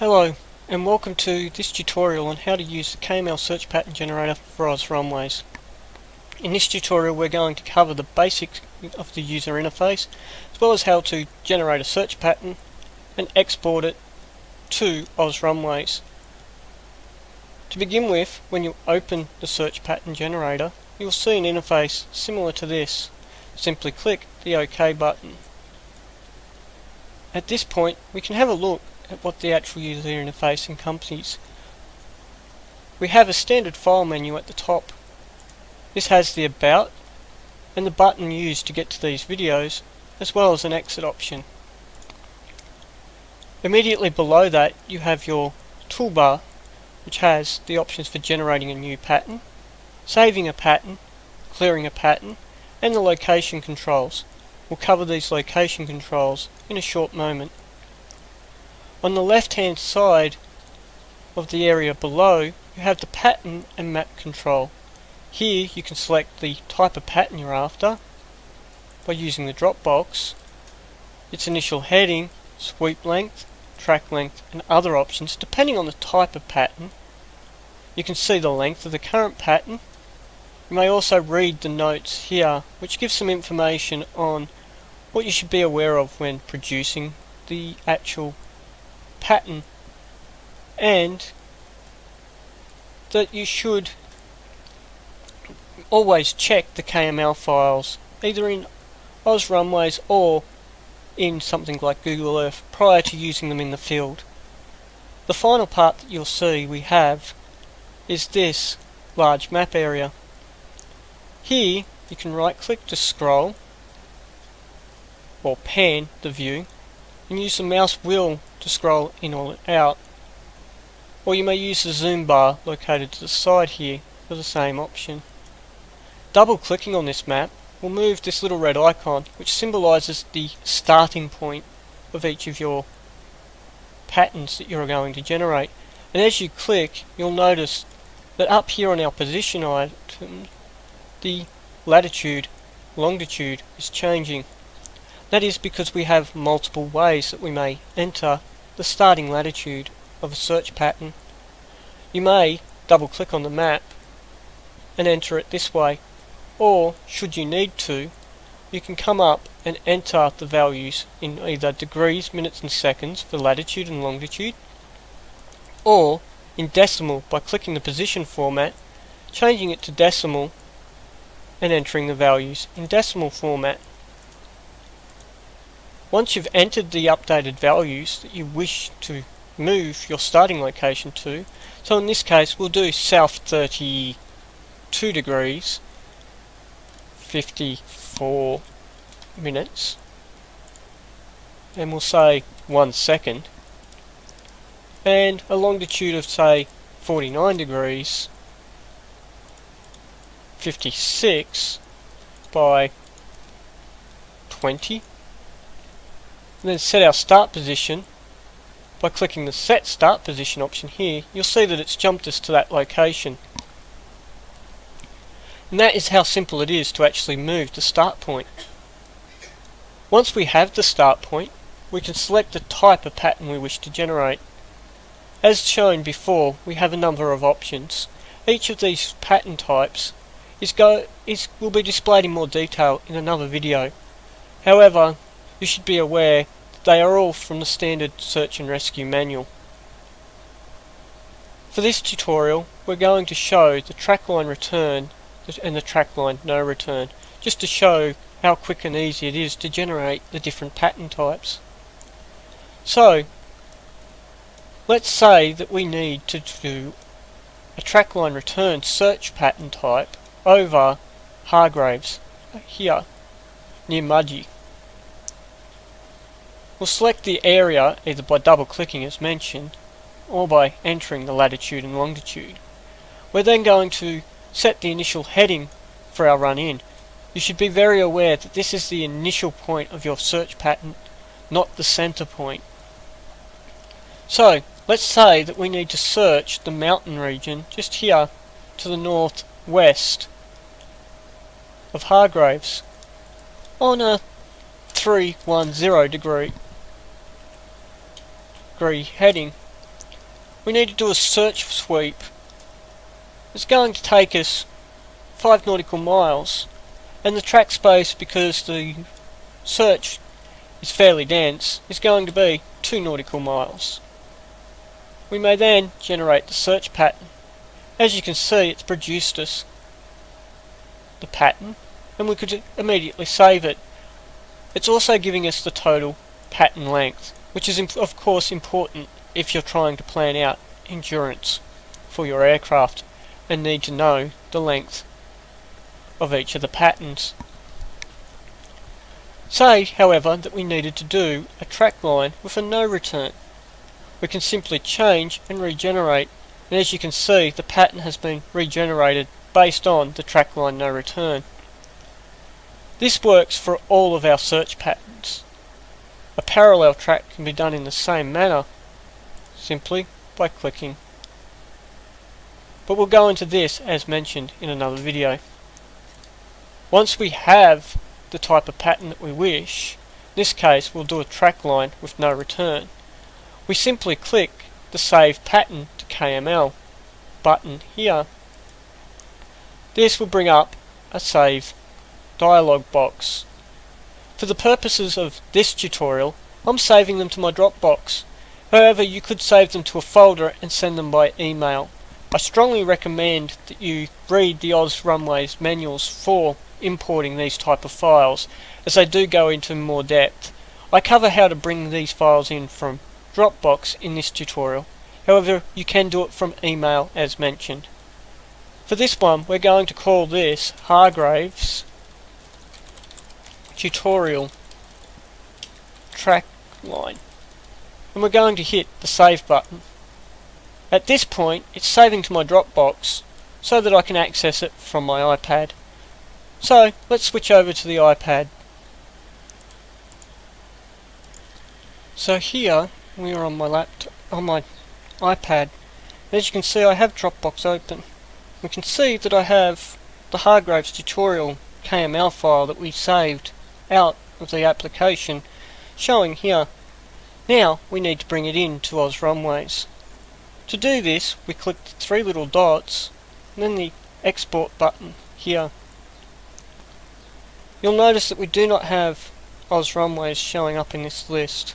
Hello and welcome to this tutorial on how to use the KML search pattern generator for Oz Runways. In this tutorial we're going to cover the basics of the user interface as well as how to generate a search pattern and export it to Oz Runways. To begin with, when you open the search pattern generator you'll see an interface similar to this. Simply click the OK button. At this point we can have a look at what the actual user interface encompasses. We have a standard file menu at the top. This has the About and the button used to get to these videos, as well as an exit option. Immediately below that you have your toolbar, which has the options for generating a new pattern, saving a pattern, clearing a pattern, and the location controls. We'll cover these location controls in a short moment. On the left hand side of the area below you have the pattern and map control. Here you can select the type of pattern you're after by using the drop box, its initial heading, sweep length, track length and other options depending on the type of pattern. You can see the length of the current pattern. You may also read the notes here which give some information on what you should be aware of when producing the actual pattern, and that you should always check the KML files either in Oz Runways or in something like Google Earth prior to using them in the field. The final part that you'll see we have is this large map area. Here you can right click to scroll or pan the view and use the mouse wheel to scroll in or out, or you may use the zoom bar located to the side here for the same option. Double clicking on this map will move this little red icon which symbolises the starting point of each of your patterns that you're going to generate, and as you click you'll notice that up here on our position item the latitude, longitude is changing. That is because we have multiple ways that we may enter the starting latitude of a search pattern. You may double click on the map and enter it this way, or should you need to, you can come up and enter the values in either degrees, minutes and seconds for latitude and longitude, or in decimal by clicking the position format, changing it to decimal and entering the values in decimal format. Once you've entered the updated values that you wish to move your starting location to, so in this case we'll do south 32 degrees 54 minutes and we'll say 1 second, and a longitude of say 49 degrees 56 by 20, and then set our start position by clicking the set start position option here. You'll see that it's jumped us to that location, and that is how simple it is to actually move the start point. Once we have the start point we can select the type of pattern we wish to generate. As shown before we have a number of options. Each of these pattern types will be displayed in more detail in another video. However, you should be aware that they are all from the standard search and rescue manual. For this tutorial we're going to show the trackline return and the trackline no return, just to show how quick and easy it is to generate the different pattern types. So let's say that we need to do a trackline return search pattern type over Hargraves here near Mudgee. We'll select the area either by double clicking as mentioned or by entering the latitude and longitude. We're then going to set the initial heading for our run in. You should be very aware that this is the initial point of your search pattern, not the center point. So let's say that we need to search the mountain region just here to the northwest of Hargraves on a 310 degree heading. we need to do a search sweep. It's going to take us 5 nautical miles, and the track space, because the search is fairly dense, is going to be 2 nautical miles. We may then generate the search pattern. As you can see, it's produced us the pattern, and we could immediately save it. It's also giving us the total pattern length, which is of course important if you're trying to plan out endurance for your aircraft and need to know the length of each of the patterns. Say, however, that we needed to do a track line with a no return. We can simply change and regenerate, and as you can see, the pattern has been regenerated based on the track line no return. This works for all of our search patterns. A parallel track can be done in the same manner, simply by clicking. But we'll go into this as mentioned in another video. Once we have the type of pattern that we wish, in this case we'll do a track line with no return, we simply click the Save Pattern to KML button here. This will bring up a save dialog box. For the purposes of this tutorial, I'm saving them to my Dropbox. However, you could save them to a folder and send them by email. I strongly recommend that you read the OzRunways manuals for importing these type of files, as they do go into more depth. I cover how to bring these files in from Dropbox in this tutorial. However, you can do it from email as mentioned. For this one, we're going to call this Hargraves Tutorial Track Line, and we're going to hit the Save button. At this point, it's saving to my Dropbox so that I can access it from my iPad. So let's switch over to the iPad. So here we are on my iPad. As you can see, I have Dropbox open. We can see that I have the Hargraves tutorial KML file that we saved out of the application showing here. Now we need to bring it in to OzRunways. To do this, we click the 3 little dots and then the export button here. You'll notice that we do not have OzRunways showing up in this list.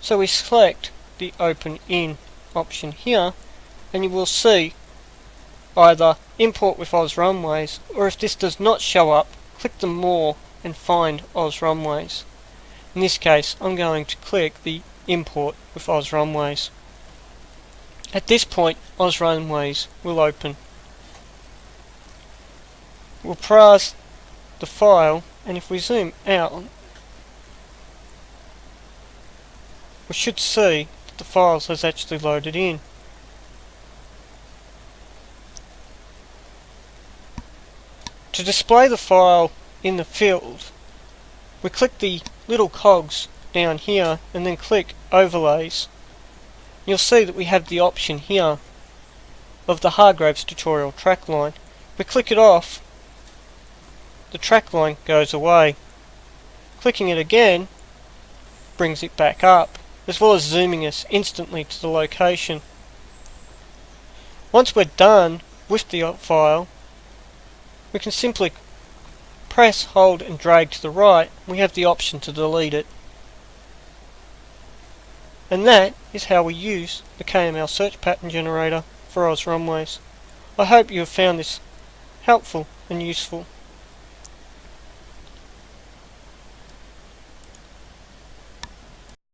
So we select the Open In option here, and you will see either Import with OzRunways, or if this does not show up, click the More and find OzRunways. In this case, I'm going to click the Import with OzRunways. At this point, OzRunways will open. We'll parse the file, and if we zoom out, we should see that the file has actually loaded in. To display the file in the field, we click the little cogs down here and then click Overlays. You'll see that we have the option here of the Hargraves tutorial track line. We click it off, the track line goes away. Clicking it again brings it back up, as well as zooming us instantly to the location. Once we're done with the file, we can simply press, hold and drag to the right. We have the option to delete it. And that is how we use the KML search pattern generator for OzRunways. I hope you have found this helpful and useful.